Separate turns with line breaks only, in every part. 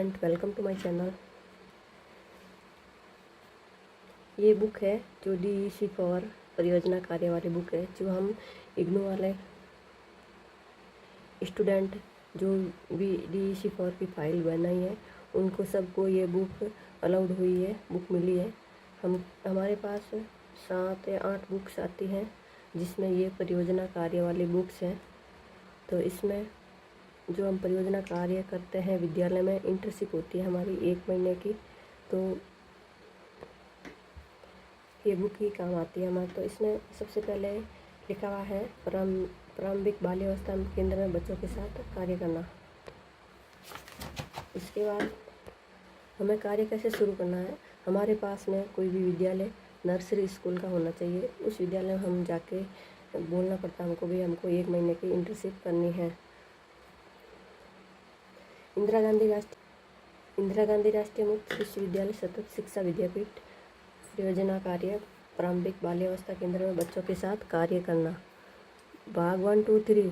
And welcome to my channel. ये book है जो DEC फॉर परियोजना कार्य वाली बुक है, जो हम इग्नू वाले स्टूडेंट जो भी DEC फॉर की फाइल बनाई है उनको सबको ये बुक अलाउड हुई है, बुक मिली है। हमारे पास 7 या 8 बुक्स आती हैं जिसमें ये परियोजना कार्य वाली बुक्स हैं। तो इसमें जो हम परियोजना कार्य करते हैं विद्यालय में, इंटर्नशिप होती है हमारी 1 महीने की, तो ये बुक ही काम आती है हमारे। तो इसमें सबसे पहले लिखा हुआ है प्रारंभिक बाल्यावस्था केंद्र में बच्चों के साथ कार्य करना। इसके बाद हमें कार्य कैसे शुरू करना है। हमारे पास में कोई भी विद्यालय नर्सरी स्कूल का होना चाहिए। उस विद्यालय में हम जाके बोलना पड़ता है हमको 1 महीने की इंटर्नशिप करनी है। इंदिरा गांधी राष्ट्रीय मुक्त विश्वविद्यालय सतत शिक्षा विद्यापीठ परियोजना कार्य प्रारंभिक बाल्यावस्था केंद्र में बच्चों के साथ कार्य करना। भाग 1, 2, 3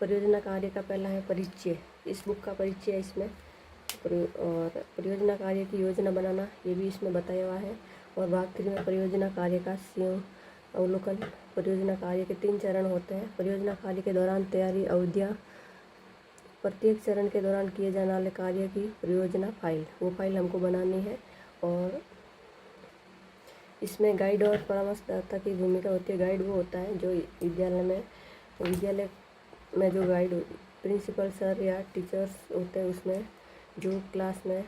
परियोजना कार्य का पहला है परिचय। इस बुक का परिचय है इसमें, और परियोजना कार्य की योजना बनाना ये भी इसमें बताया हुआ है। और भाग 3 में परियोजना कार्य का अवलोकन। परियोजना कार्य के 3 चरण होते हैं। परियोजना कार्य के दौरान तैयारी अवधियाँ, प्रत्येक चरण के दौरान किए जाने वाले कार्य की परियोजना फाइल, वो फाइल हमको बनानी है। और इसमें गाइड और परामर्शदाता की भूमिका होती है। गाइड वो होता है जो विद्यालय में जो गाइड प्रिंसिपल सर या टीचर्स होते हैं, उसमें जो क्लास में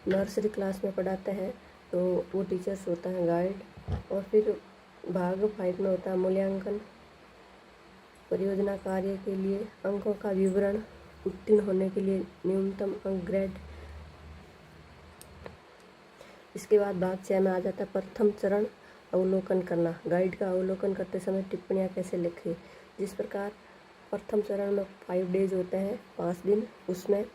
नर्सरी क्लास में पढ़ाते हैं तो वो टीचर्स होता है गाइड। और फिर भाग 5 में होता है मूल्यांकन। परियोजना कार्य के लिए अंकों का विवरण, उत्तीर्ण होने के लिए न्यूनतम अंक ग्रेड। इसके बाद भाग 6 में आ जाता है प्रथम चरण अवलोकन करना। गाइड का अवलोकन करते समय टिप्पणियाँ कैसे लिखें। जिस प्रकार प्रथम चरण में 5 डेज होते हैं, 5 दिन, उसमें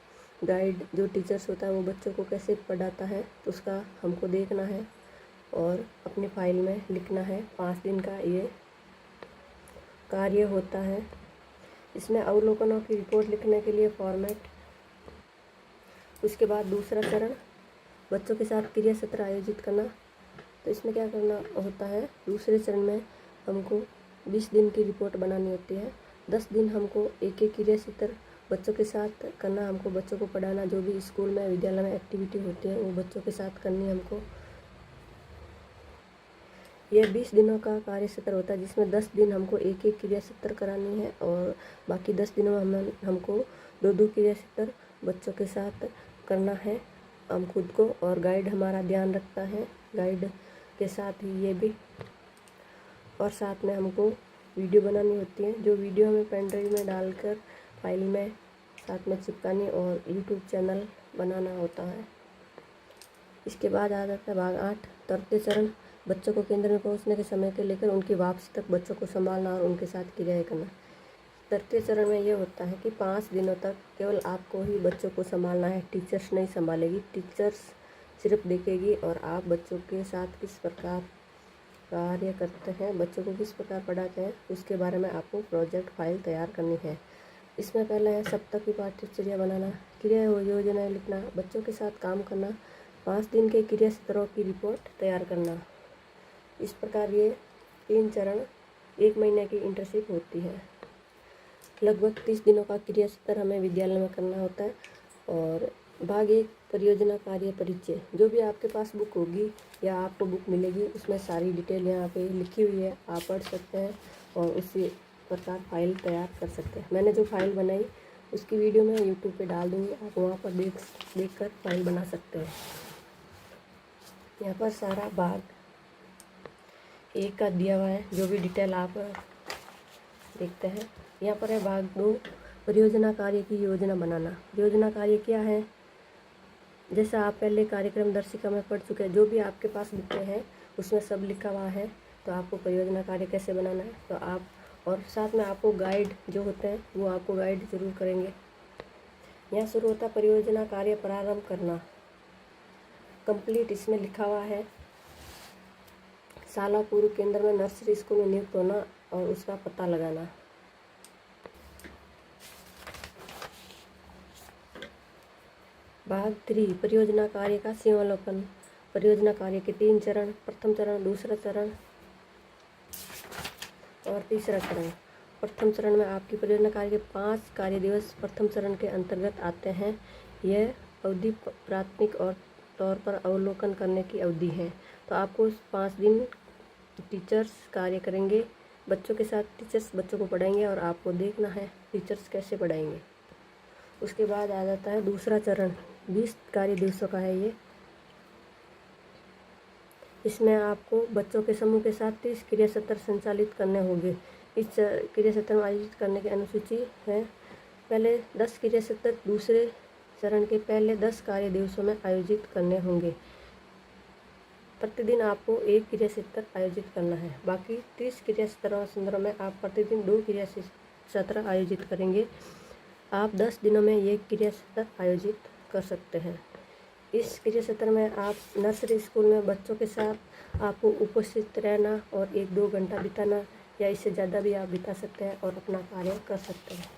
गाइड जो टीचर्स होता है वो बच्चों को कैसे पढ़ाता है तो उसका हमको देखना है और अपनी फाइल में लिखना है। 5 दिन का ये कार्य होता है। इसमें अवलोकनों की रिपोर्ट लिखने के लिए फॉर्मेट। उसके बाद दूसरा चरण बच्चों के साथ क्रिया सत्र आयोजित करना। तो इसमें क्या करना होता है, दूसरे चरण में हमको 20 दिन की रिपोर्ट बनानी होती है। 10 दिन हमको एक क्रिया सत्र बच्चों के साथ करना, हमको बच्चों को पढ़ाना। जो भी स्कूल में विद्यालय में एक्टिविटी होती है वो बच्चों के साथ करनी है हमको। यह 20 दिनों का कार्य सत्र होता है जिसमें 10 दिन हमको एक क्रिया सत्र करानी है और बाकी 10 दिनों में हमको 2 क्रिया सत्र बच्चों के साथ करना है हम खुद को। और गाइड हमारा ध्यान रखता है, गाइड के साथ ही ये भी। और साथ में हमको वीडियो बनानी होती है, जो वीडियो हमें पेन ड्राइव में डालकर फाइल में साथ में चिपकानी और यूट्यूब चैनल बनाना होता है। इसके बाद आ जाता है भाग 8 तृतीय चरण बच्चों को केंद्र में पहुंचने के समय से लेकर उनकी वापसी तक बच्चों को संभालना और उनके साथ क्रियाएं करना। तृतीय चरण में ये होता है कि 5 दिनों तक केवल आपको ही बच्चों को संभालना है, टीचर्स नहीं संभालेगी। टीचर्स सिर्फ देखेगी और आप बच्चों के साथ किस प्रकार कार्य करते हैं, बच्चों को किस प्रकार पढ़ाते हैं, उसके बारे में आपको प्रोजेक्ट फाइल तैयार करनी है। इसमें पहला है सप्ताह की पाठ्यचर्या बनाना, क्रिया योजनाएँ लिखना, बच्चों के साथ काम करना, 5 दिन के क्रिया सत्रों की रिपोर्ट तैयार करना। इस प्रकार ये 3 चरण 1 महीने की इंटर्नशिप होती है। लगभग 30 दिनों का क्रिया सत्र हमें विद्यालय में करना होता है। और भाग 1 परियोजना कार्य परिचय। जो भी आपके पास बुक होगी या आपको बुक मिलेगी उसमें सारी डिटेल यहाँ पे लिखी हुई है, आप पढ़ सकते हैं और उसी प्रकार फाइल तैयार कर सकते हैं। मैंने जो फाइल बनाई उसकी वीडियो मैं यूट्यूब पे डाल दूँगी, आप वहाँ पर देख कर फाइल बना सकते हैं। यहाँ पर सारा भाग 1 का दिया हुआ है, जो भी डिटेल आप देखते हैं। यहाँ पर है भाग 2 परियोजना कार्य की योजना बनाना। योजना कार्य क्या है, जैसा आप पहले कार्यक्रम दर्शिका में पढ़ चुके हैं, जो भी आपके पास बुकें हैं उसमें सब लिखा हुआ है। तो आपको परियोजना कार्य कैसे बनाना है तो आप, और साथ में आपको गाइड जो होते हैं वो आपको गाइड जरूर करेंगे। यहाँ शुरू होता है परियोजना कार्य प्रारंभ करना, कंप्लीट। इसमें लिखा हुआ है शाला पूर्व केंद्र में नर्सरी स्कूल में नियुक्त होना और उसका पता लगाना। भाग 3 परियोजना कार्य का सीमांकन। परियोजना कार्य के 3 चरण, प्रथम चरण, दूसरा चरण और तीसरा चरण। प्रथम चरण में आपकी परियोजना कार्य के 5 कार्य दिवस प्रथम चरण के अंतर्गत आते हैं। यह अवधि प्राथमिक और तौर पर अवलोकन करने की अवधि है। तो आपको 5 दिन टीचर्स कार्य करेंगे, बच्चों के साथ टीचर्स बच्चों को पढ़ाएंगे और आपको देखना है टीचर्स कैसे पढ़ाएंगे। उसके बाद आ जाता है दूसरा चरण, 20 कार्य दिवसों का है ये। इसमें आपको बच्चों के समूह के साथ 30 क्रिया सत्र संचालित करने होंगे। इस क्रिया सत्र में आयोजित करने की अनुसूची है। पहले 10 क्रिया सत्र दूसरे चरण के पहले 10 कार्य दिवसों में आयोजित करने होंगे। प्रतिदिन आपको 1 क्रिया सत्र आयोजित करना है। बाकी 30 क्रिया सत्रों में आप प्रतिदिन 2 क्रिया सत्र आयोजित करेंगे। आप 10 दिनों में ये क्रिया सत्र आयोजित कर सकते हैं। इस क्रिया सत्र में आप नर्सरी स्कूल में बच्चों के साथ आपको उपस्थित रहना और 1-2 घंटा बिताना या इससे ज़्यादा भी आप बिता सकते हैं और अपना कार्य कर सकते हैं।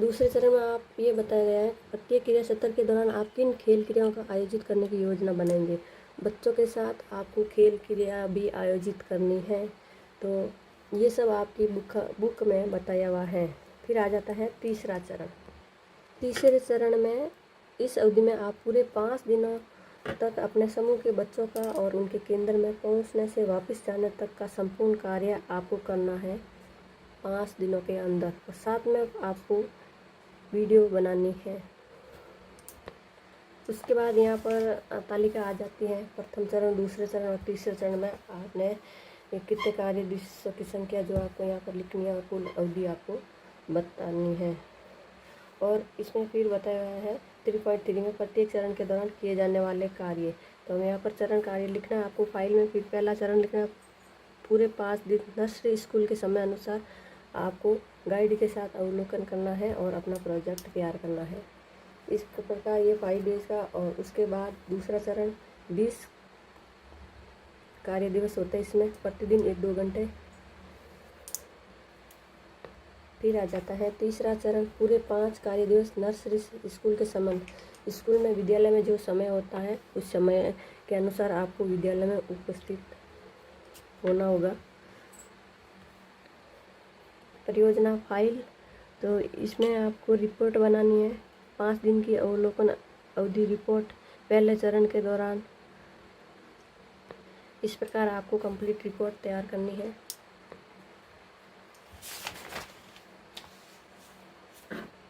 दूसरे चरण में आप ये बताया गया है प्रत्येक क्रिया सत्र के दौरान आप किन खेल क्रियाओं का आयोजित करने की योजना बनाएंगे। बच्चों के साथ आपको खेल क्रिया भी आयोजित करनी है। तो ये सब आपकी बुक में बताया हुआ है। फिर आ जाता है तीसरा चरण। तीसरे चरण में इस अवधि में आप पूरे 5 दिनों तक अपने समूह के बच्चों का और उनके केंद्र में पहुंचने से वापस जाने तक का संपूर्ण कार्य आपको करना है 5 दिनों के अंदर। और साथ में आपको वीडियो बनानी है। उसके बाद यहाँ पर तालिका आ जाती है। प्रथम चरण, दूसरे चरण और तीसरे चरण में आपने कितने कार्य दिवसों की संख्या जो आपको यहाँ पर लिखनी है और कुल अवधि आपको बतानी है। और इसमें फिर बताया गया है 3.3 में प्रत्येक चरण के दौरान किए जाने वाले कार्य। तो हमें यहाँ पर चरण कार्य लिखना है आपको फाइल में। फिर पहला चरण लिखना है पूरे 5 दिन नर्सरी स्कूल के समय अनुसार आपको गाइड के साथ अवलोकन करना है और अपना प्रोजेक्ट तैयार करना है। इस प्रकार ये 5 डेज का। और उसके बाद दूसरा चरण 20 कार्य दिवस होते हैं। इसमें प्रतिदिन 1-2 घंटे। फिर आ जाता है तीसरा चरण पूरे 5 कार्य दिवस नर्सरी स्कूल के संबंध। स्कूल में विद्यालय में जो समय होता है उस समय के अनुसार आपको विद्यालय में उपस्थित होना होगा। परियोजना फाइल, तो इसमें आपको रिपोर्ट बनानी है। 5 दिन की अवलोकन अवधि रिपोर्ट पहले चरण के दौरान। इस प्रकार आपको कंप्लीट रिपोर्ट तैयार करनी है।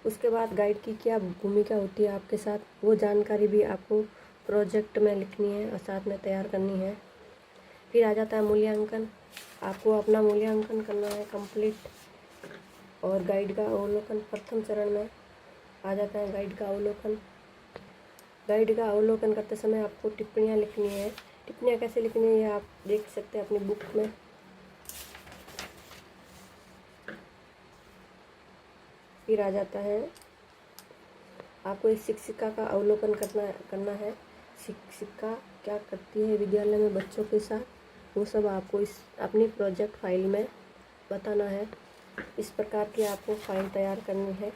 उसके बाद गाइड की क्या भूमिका होती है आपके साथ, वो जानकारी भी आपको प्रोजेक्ट में लिखनी है और साथ में तैयार करनी है। फिर आ जाता है मूल्यांकन। आपको अपना मूल्यांकन करना है कंप्लीट। और गाइड का अवलोकन प्रथम चरण में आ जाता है गाइड का अवलोकन। गाइड का अवलोकन करते समय आपको टिप्पणियाँ लिखनी है। टिप्पणियाँ कैसे लिखनी है ये आप देख सकते हैं अपनी बुक में। फिर आ जाता है आपको इस शिक्षिका का अवलोकन करना है। शिक्षिका क्या करती है विद्यालय में बच्चों के साथ, वो सब आपको इस अपनी प्रोजेक्ट फाइल में बताना है। इस प्रकार की आपको फाइल तैयार करनी है।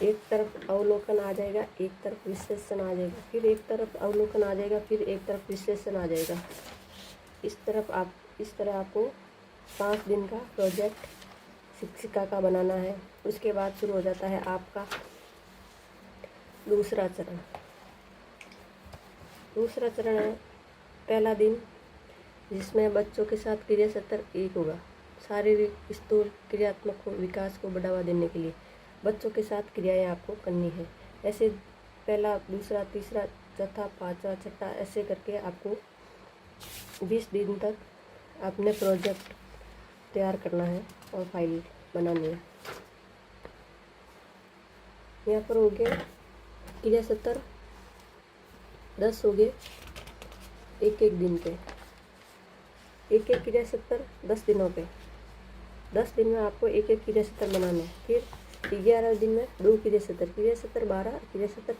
एक तरफ अवलोकन आ जाएगा, एक तरफ विश्लेषण आ जाएगा, फिर एक तरफ अवलोकन आ जाएगा, फिर एक तरफ विश्लेषण आ जाएगा। इस तरह आपको 5 दिन का प्रोजेक्ट शिक्षिका का बनाना है। उसके बाद शुरू हो जाता है आपका दूसरा चरण। दूसरा चरण है पहला दिन, जिसमें बच्चों के साथ क्रिया सत्र 1 होगा। शारीरिक स्थूल क्रियात्मक विकास को बढ़ावा देने के लिए बच्चों के साथ क्रियाएं आपको करनी है। ऐसे पहला, दूसरा, तीसरा, चौथा, पाँचवा, छठा ऐसे करके आपको 20 दिन तक अपने प्रोजेक्ट तैयार करना है और फाइल बनानी है। यहाँ पर हो गया क्रिया सत्र 10 हो गए 1-1 दिन के। एक क्रिया सत्र 10 दिनों पे। 10 दिन में आपको 1-1 क्रिया सत्र बनाना है। फिर 11 दिन में 2 क्रिया सत्र 12, क्रिया सत्र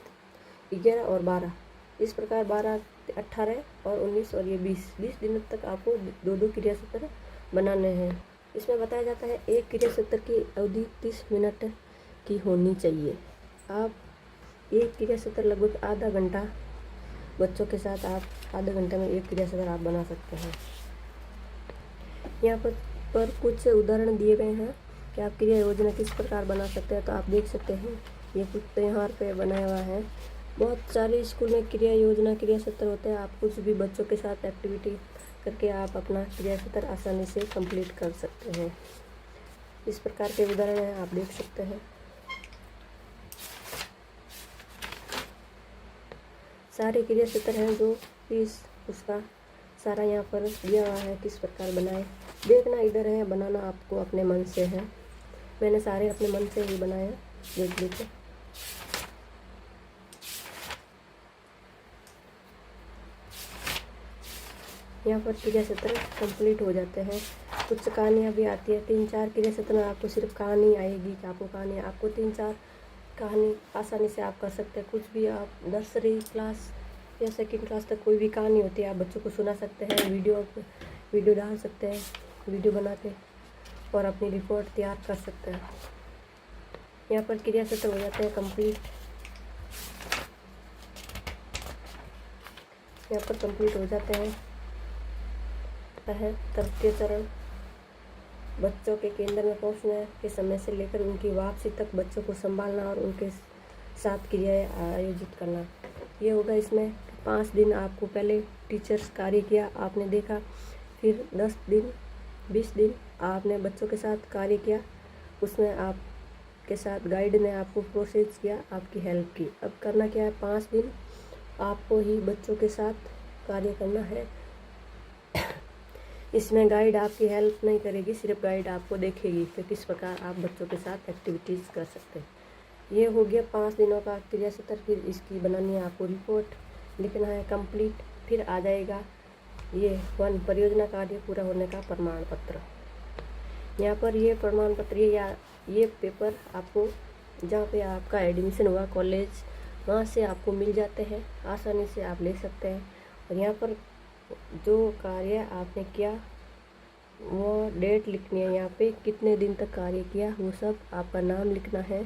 11 और 12। इस प्रकार 12, 18 और 19 और ये 20 दिनों तक आपको 2-2 क्रिया सत्र बनाने हैं। इसमें बताया जाता है एक क्रिया सत्र की अवधि 30 मिनट की होनी चाहिए। आप एक क्रिया सत्र लगभग आधा घंटा बच्चों के साथ आप आधे घंटे में एक क्रिया सत्र आप बना सकते हैं। यहाँ पर कुछ उदाहरण दिए गए हैं कि आप क्रिया योजना किस प्रकार बना सकते हैं। तो आप देख सकते हैं ये कुछ तो यहाँ पे बनाया हुआ है। बहुत सारे स्कूल में क्रिया योजना क्रिया सत्र होते हैं। आप कुछ भी बच्चों के साथ एक्टिविटी करके आप अपना क्रिया सत्र आसानी से कंप्लीट कर सकते हैं। इस प्रकार के उदाहरण हैं, आप देख सकते हैं। सारे क्रिया सत्र हैं जो इस उसका सारा यहाँ पर दिया हुआ है किस प्रकार बनाए। देखना इधर है, बनाना आपको अपने मन से है। मैंने सारे अपने मन से ही बनाए, देख लीजिए। यहाँ पर क्रिया सत्र कंप्लीट हो जाते हैं। कुछ कहानियाँ भी आती है, 3-4 क्रिया सत्र में आपको सिर्फ कहानी आएगी कि आपको कहानी, आपको 3-4 कहानी आसानी से आप कर सकते हैं। कुछ भी आप नर्सरी क्लास या सेकंड क्लास तक कोई भी कहानी होती है आप बच्चों को सुना सकते हैं। वीडियो डाल सकते हैं, वीडियो बना के और अपनी रिपोर्ट तैयार कर सकते हैं। यहाँ पर क्रिया सत्र हो जाते हैं कंप्लीट। यहाँ पर कंप्लीट हो जाते हैं। तृतीय चरण, बच्चों के केंद्र में पहुँचने के समय से लेकर उनकी वापसी तक बच्चों को संभालना और उनके साथ क्रियाएं आयोजित करना। ये होगा इसमें 5 दिन आपको पहले टीचर्स कार्य किया, आपने देखा। फिर 10 दिन 20 दिन आपने बच्चों के साथ कार्य किया, उसमें आपके साथ गाइड ने आपको प्रोसेस किया, आपकी हेल्प की। अब करना क्या है, 5 दिन आपको ही बच्चों के साथ कार्य करना है। इसमें गाइड आपकी हेल्प नहीं करेगी, सिर्फ गाइड आपको देखेगी कि किस प्रकार आप बच्चों के साथ एक्टिविटीज़ कर सकते हैं। ये हो गया 5 दिनों का क्रिया सत्र। फिर इसकी बनानी है आपको रिपोर्ट, लिखना है कंप्लीट। फिर आ जाएगा ये 1 परियोजना कार्य पूरा होने का प्रमाण पत्र। यहाँ पर ये प्रमाण पत्र ये पेपर आपको जहाँ पे आपका एडमिशन हुआ कॉलेज, वहाँ से आपको मिल जाते हैं, आसानी से आप ले सकते हैं। और यहाँ पर जो कार्य आपने किया वो डेट लिखनी है। यहाँ पे कितने दिन तक कार्य किया वो सब, आपका नाम लिखना है,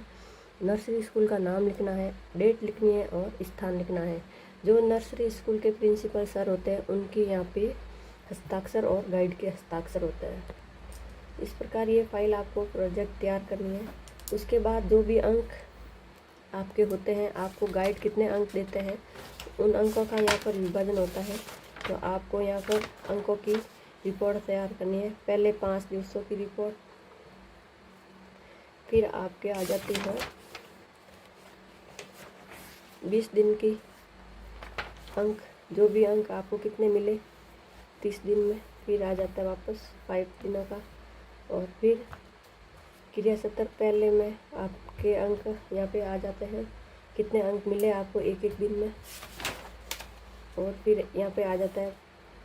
नर्सरी स्कूल का नाम लिखना है, डेट लिखनी है और स्थान लिखना है। जो नर्सरी स्कूल के प्रिंसिपल सर होते हैं उनके यहाँ पे हस्ताक्षर और गाइड के हस्ताक्षर होते हैं। इस प्रकार ये फाइल आपको प्रोजेक्ट तैयार करनी है। उसके बाद जो भी अंक आपके होते हैं, आपको गाइड कितने अंक देते हैं उन अंकों का यहाँ पर विभाजन होता है। तो आपको यहाँ पर अंकों की रिपोर्ट तैयार करनी है। पहले 5 दिवसों की रिपोर्ट, फिर आपके आ जाती है 20 दिन की अंक, जो भी अंक आपको कितने मिले 30 दिन में। फिर आ जाता है वापस 5 दिनों का। और फिर क्रिया सत्र पहले में आपके अंक यहाँ पे आ जाते हैं, कितने अंक मिले आपको एक दिन में। और फिर यहाँ पे आ जाता है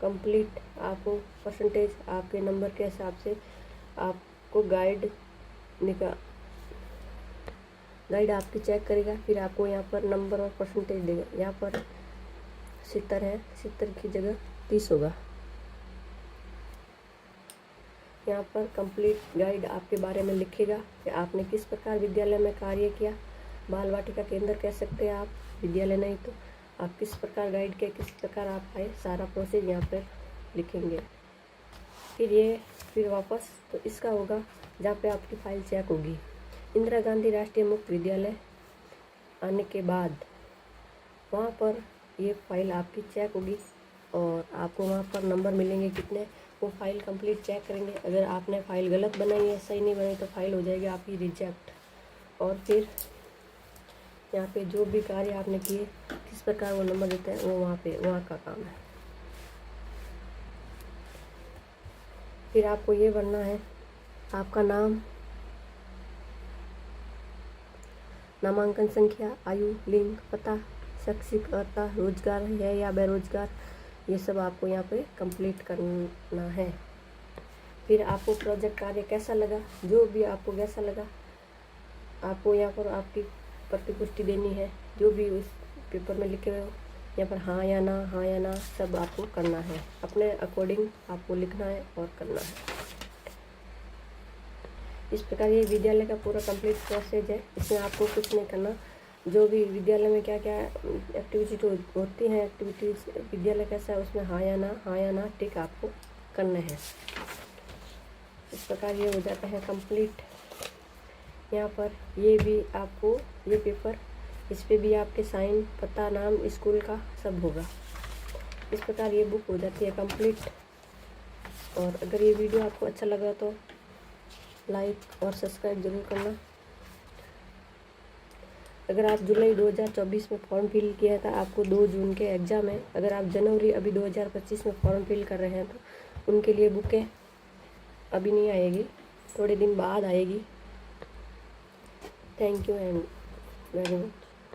कंप्लीट, आपको परसेंटेज आपके नंबर के हिसाब से आपको गाइड आपकी चेक करेगा। फिर आपको यहाँ पर नंबर और परसेंटेज देगा। यहाँ पर 70 है, 70 की जगह 30 होगा। यहाँ पर कंप्लीट गाइड आपके बारे में लिखेगा कि आपने किस प्रकार विद्यालय में कार्य किया। बाल वाटिका केंद्र कह सकते हैं आप, विद्यालय नहीं तो आप किस प्रकार गाइड किया, किस प्रकार आप आए, सारा प्रोसेस यहाँ पर लिखेंगे। फिर वापस तो इसका होगा जहाँ पे आपकी फाइल चेक होगी। इंदिरा गांधी राष्ट्रीय मुक्त विद्यालय आने के बाद वहाँ पर ये फाइल आपकी चेक होगी और आपको वहाँ पर नंबर मिलेंगे कितने, वो फाइल कंप्लीट चेक करेंगे। अगर आपने फाइल गलत बनाई है, सही नहीं बनाई, तो फाइल हो जाएगी आपकी रिजेक्ट। और फिर यहाँ पे जो भी कार्य आपने किए किस प्रकार वो नंबर देते हैं, वो वहाँ का काम है। फिर आपको ये भरना है आपका नाम, नामांकन संख्या, आयु, लिंग, पता, शैक्षिक अर्हता, रोजगार है या बेरोजगार, ये सब आपको यहाँ पे कंप्लीट करना है। फिर आपको प्रोजेक्ट कार्य कैसा लगा, जो भी आपको कैसा लगा, आपको यहाँ पर आपकी प्रतिपुष्टि देनी है। जो भी उस पेपर में लिखे हुए हो यहाँ पर हाँ या ना सब आपको करना है। अपने अकॉर्डिंग आपको लिखना है और करना है। इस प्रकार ये विद्यालय का पूरा कंप्लीट प्रोसेस है। इसमें आपको कुछ नहीं करना, जो भी विद्यालय में क्या क्या एक्टिविटी होती हैं, एक्टिविटीज़ विद्यालय कैसा है उसमें हाँ या ना टिक आपको करना है। इस प्रकार ये हो जाता है कंप्लीट। यहाँ पर ये भी आपको ये पेपर, इस पे भी आपके साइन, पता, नाम, स्कूल का सब होगा। इस प्रकार ये बुक हो जाती है कंप्लीट। और अगर ये वीडियो आपको अच्छा लगा तो लाइक और सब्सक्राइब जरूर करना। अगर आप जुलाई 2024 में फॉर्म फिल किया था, आपको 2 जून के एग्ज़ाम है। अगर आप जनवरी अभी 2025 में फॉर्म फिल कर रहे हैं तो उनके लिए बुकें अभी नहीं आएगी, थोड़े दिन बाद आएगी। Thank you and very much.